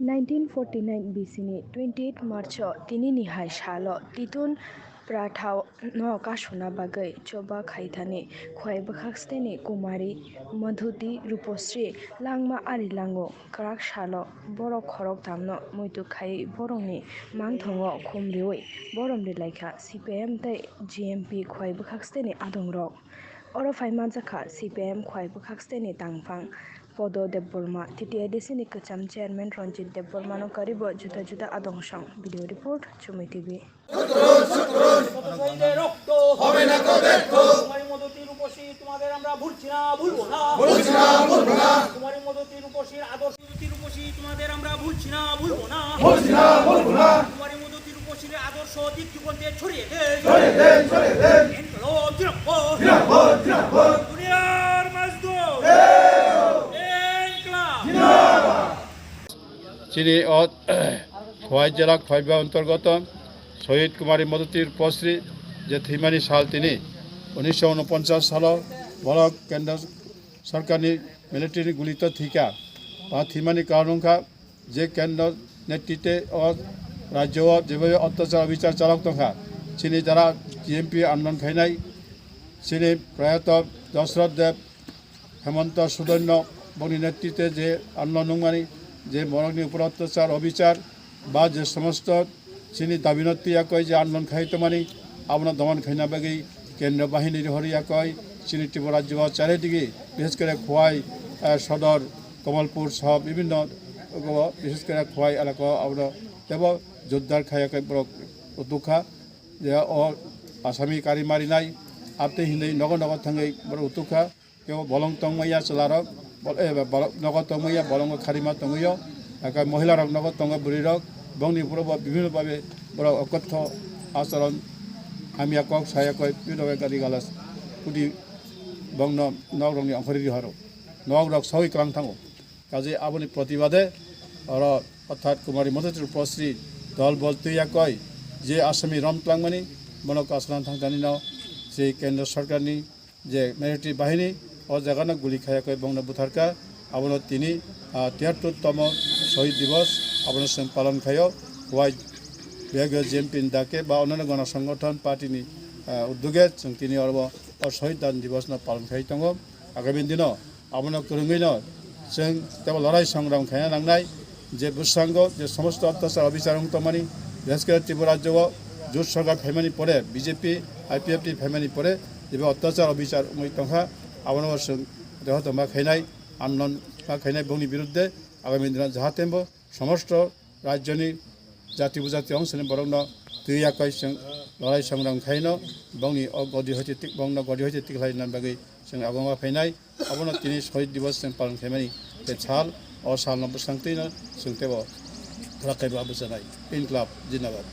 1949 BCनि 28 मार्चआव तिनिनि हाय साल' तितुन प्राथाव न कासुना बागै चोबा खायथानि खवाइ बखास्तेनि कुमारी मधुति रूपश्री लांमा आरि लांगो क्राक साल' borok खरक तामनो मुइतु खाइ borokनि मांथंगो खुमरिउइ boromni लाइखा CPM तै GMP Khowai बखास्तेनि आदं रok oro faima jakha CPM Khowai बखास्तेनि tangphang Podo Deborma TTIDC ni Kacham Chairman Ronjit Deborma no karibo juda juda adong song video report Chumi TV হবে না তো ব্যর্থ কুমারী-মধুতি-রূপশ্রী তোমাদের আমরা ভুলছি না ভুলবো না কুমারী-মধুতি-রূপশ্রীর আদর্শ রূপশ্রী তোমাদের আমরা ভুলছি না ভুলবো না কুমারী-মধুতি-রূপশ্রীর আদর্শ দিক যুগন্তে ছড়িয়ে দেন ইনকলাব জিন্দাবাদ দুনিয়ার মাজদুর ইনকলাব জিন্দাবাদ চিনি খোয়াই জেলা খোয়াইবা অন্তর্গত শহীদ কুমারী মধুতি-রূপশ্রী যে থিমানি সাল তিনি 1949 সাল বড় কেন্দ্র সরকারনি মিলিটারি গুলিত থিকা বা থিমানি কারণখা যে কেন্দ্র নেতৃত্বে রাজ্য যেভাবে অত্যাচার অবিচার চালক তখা চিনি যারা জিএমপি আন্দোলন খাইনাই চিনি প্রয়াত দশরথ দেব হেমন্ত সুদন্য বনি নেতৃত্বে যে আন্দোলন মানে যে বরংনি উপর অত্যাচার অবিচার বা যে সমস্ত চিনি দাবিনতি কয় যে আন্দোলন খাইতো মানে আপনার দমন খাইনা বাকি কেন্দ্রীয় বাহিনী হরিয়া কয় চিনি ত্রিপুরা রাজ্য চারিদিকে বিশেষ করে খোয়াই সদর কমলপুর সহ বিভিন্ন বিশেষ করে খোয়াই এলাকা আপনার দেব যোদ্ধার খাইয়া কয় বড় উতুখা যে আসামি কারি মারি নাই আপনি হিন্দী নগর নগর থাঙ্গই বড় উতুখা কেউ বলং তংমাইয়া চলারক নগর তংমাইয়া বলং খারিমা তংইয় মহিলা রক নগর তঙ্গ বুড়ি রক বংনি পুরো বিভিন্নভাবে বড় অকথ্য আচরণ হামিয়া কক সায়া কয় বিভিন্ন গাড়ি গালাস পুটি বংন নগ রংনি অংশরি হারো নগ রক সহি ক্লাং থাঙ্গো কাজে আপনি প্রতিবাদে অর্থাৎ কুমারী মধুতি-রূপশ্রী দল বলতেইয়া কয় যে আসামি রমক্লাং মানে মনক আসলাম থাংতানি নাও সেই কেন্দ্র সরকারনি যে মিলিটারি বাহিনী ও জায়গানো গুলি খাইয়া কয় বংন বুথারকা আপনার তিনি 73তম শহীদ দিবস আপনার সঙ্গে পালন খাইও ওয়াই বিভাগীয় জিএমপি ডাকে বা অন্যান্য গণসংগঠন পার্টিনি উদ্যোগে তিনি শহীদ দান দিবস পালন খাই দङ আগামী দিন আপনার করঙ্গই जों তেমন লড়াই সংগ্রাম খাইনা নাंनाय যে বুসাঙ্গ যে সমস্ত অত্যাচার অবিচার তমানি বিশেষ করে ত্রিপুরা রাজ্য জোট সরকার ফেমানি পরে বিজেপি আইপিএফটি ফেমানি পরে যে অত্যাচার অবিচার তংখা আপনার দেহতমা খাইনাই আন্দোলন খাইনাই বংনি বিরুদ্ধে আগামী দিন যাহাতেব সমস্ত রাজ্যনি জাতি উপজাতি অংশনি বরং তুইয়া কয় লড়াই সংগ্রাম খাইনো বংনি গদি হইতে বংন গদি হইতে টিকলাই বাকি जों आगोमा फैनाय आपनो तिनि शहीद दिवस जों पालन खालामनाय बे साल और साल नम्बर सांतिनो जों तेबो राखायबा बोसोनाय इनक्लाब जिन्दाबाद।